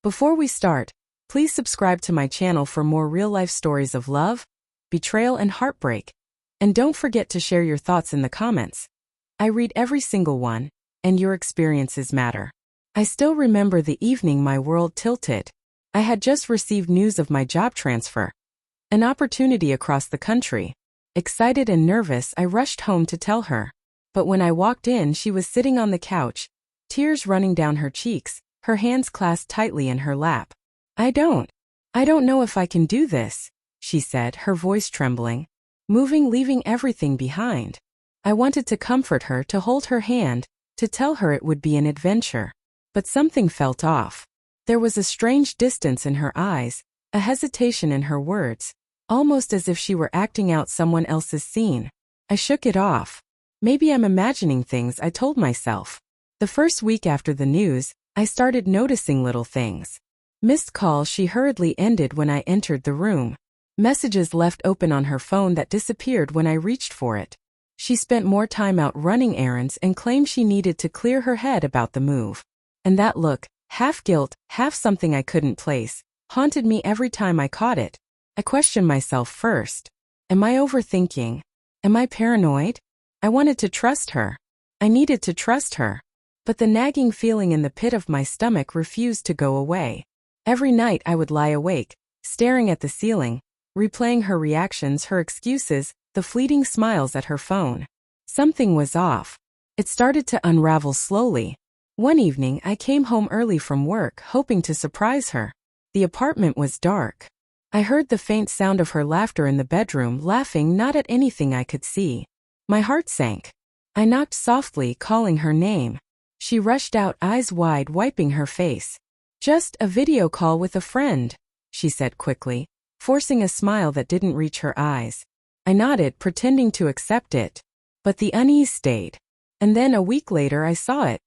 Before we start, please subscribe to my channel for more real-life stories of love, betrayal, and heartbreak. And don't forget to share your thoughts in the comments. I read every single one, and your experiences matter. I still remember the evening my world tilted. I had just received news of my job transfer, an opportunity across the country. Excited and nervous, I rushed home to tell her. But when I walked in, she was sitting on the couch, tears running down her cheeks, her hands clasped tightly in her lap. I don't know if I can do this," she said, her voice trembling. Moving, leaving everything behind. I wanted to comfort her, to hold her hand, to tell her it would be an adventure. But something felt off. There was a strange distance in her eyes, a hesitation in her words, almost as if she were acting out someone else's scene. I shook it off. Maybe I'm imagining things, I told myself. The first week after the news, I started noticing little things. Missed calls she hurriedly ended when I entered the room. Messages left open on her phone that disappeared when I reached for it. She spent more time out running errands and claimed she needed to clear her head about the move. And that look, half guilt, half something I couldn't place, haunted me every time I caught it. I questioned myself first. Am I overthinking? Am I paranoid? I wanted to trust her. I needed to trust her. But the nagging feeling in the pit of my stomach refused to go away. Every night I would lie awake, staring at the ceiling, replaying her reactions, her excuses, the fleeting smiles at her phone. Something was off. It started to unravel slowly. One evening I came home early from work, hoping to surprise her. The apartment was dark. I heard the faint sound of her laughter in the bedroom, laughing not at anything I could see. My heart sank. I knocked softly, calling her name. She rushed out, eyes wide, wiping her face. "Just a video call with a friend," she said quickly, forcing a smile that didn't reach her eyes. I nodded, pretending to accept it. But the unease stayed. And then a week later I saw it.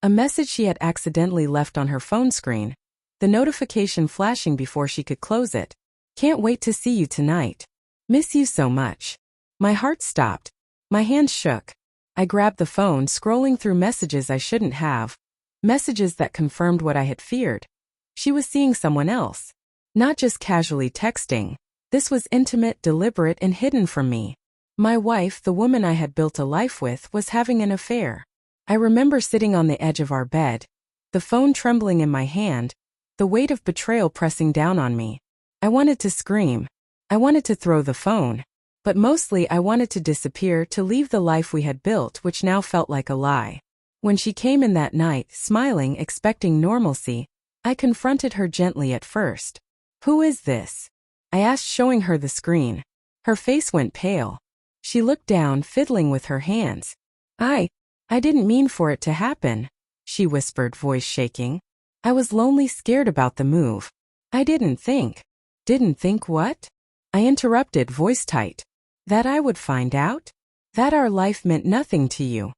A message she had accidentally left on her phone screen. The notification flashing before she could close it. "Can't wait to see you tonight. Miss you so much." My heart stopped. My hands shook. I grabbed the phone, scrolling through messages I shouldn't have. Messages that confirmed what I had feared. She was seeing someone else. Not just casually texting. This was intimate, deliberate, and hidden from me. My wife, the woman I had built a life with, was having an affair. I remember sitting on the edge of our bed, the phone trembling in my hand, the weight of betrayal pressing down on me. I wanted to scream. I wanted to throw the phone. But mostly I wanted to disappear, to leave the life we had built, which now felt like a lie. When she came in that night, smiling, expecting normalcy, I confronted her gently at first. "Who is this?" I asked, showing her the screen. Her face went pale. She looked down, fiddling with her hands. I didn't mean for it to happen," she whispered, voice shaking. "I was lonely, scared about the move. I didn't think." "Didn't think what?" I interrupted, voice tight. "That I would find out? That our life meant nothing to you?"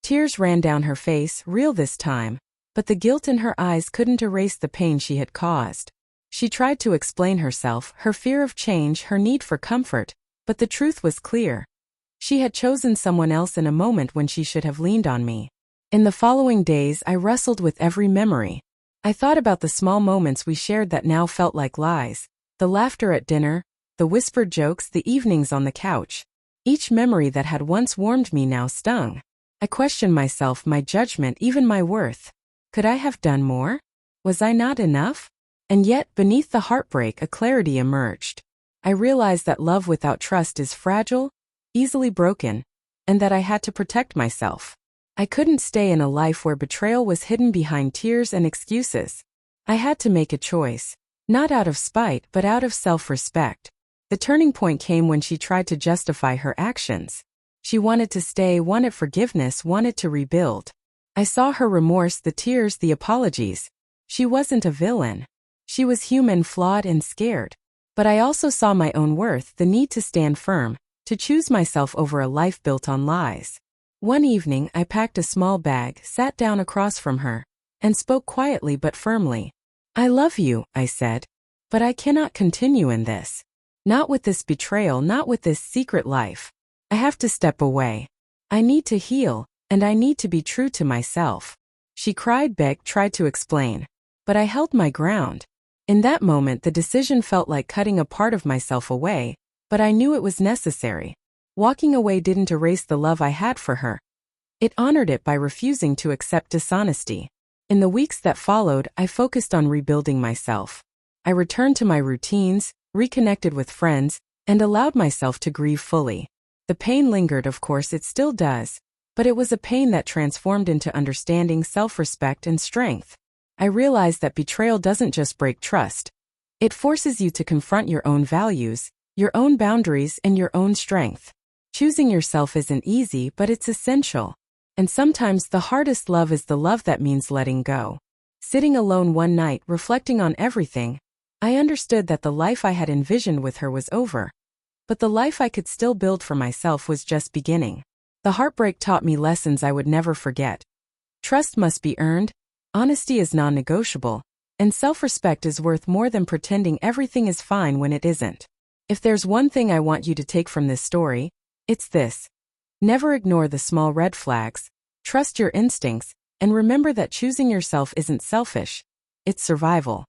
Tears ran down her face, real this time, but the guilt in her eyes couldn't erase the pain she had caused. She tried to explain herself, her fear of change, her need for comfort, but the truth was clear. She had chosen someone else in a moment when she should have leaned on me. In the following days, I wrestled with every memory. I thought about the small moments we shared that now felt like lies. The laughter at dinner, the whispered jokes, the evenings on the couch. Each memory that had once warmed me now stung. I questioned myself, my judgment, even my worth. Could I have done more? Was I not enough? And yet, beneath the heartbreak, a clarity emerged. I realized that love without trust is fragile, easily broken, and that I had to protect myself. I couldn't stay in a life where betrayal was hidden behind tears and excuses. I had to make a choice, not out of spite but out of self-respect. The turning point came when she tried to justify her actions. She wanted to stay, wanted forgiveness, wanted to rebuild. I saw her remorse, the tears, the apologies. She wasn't a villain. She was human, flawed, and scared. But I also saw my own worth, the need to stand firm, to choose myself over a life built on lies. One evening, I packed a small bag, sat down across from her, and spoke quietly but firmly. "I love you," I said, "but I cannot continue in this. Not with this betrayal, not with this secret life. I have to step away. I need to heal, and I need to be true to myself." She cried, begged, tried to explain. but I held my ground. In that moment, the decision felt like cutting a part of myself away, but I knew it was necessary. Walking away didn't erase the love I had for her. It honored it by refusing to accept dishonesty. In the weeks that followed, I focused on rebuilding myself. I returned to my routines, reconnected with friends, and allowed myself to grieve fully. The pain lingered, of course it still does, but it was a pain that transformed into understanding, self-respect, and strength. I realized that betrayal doesn't just break trust. It forces you to confront your own values, your own boundaries, and your own strength. Choosing yourself isn't easy, but it's essential. And sometimes the hardest love is the love that means letting go. Sitting alone one night, reflecting on everything, I understood that the life I had envisioned with her was over. But the life I could still build for myself was just beginning. The heartbreak taught me lessons I would never forget. Trust must be earned, honesty is non-negotiable, and self-respect is worth more than pretending everything is fine when it isn't. If there's one thing I want you to take from this story, it's this. Never ignore the small red flags, trust your instincts, and remember that choosing yourself isn't selfish, it's survival.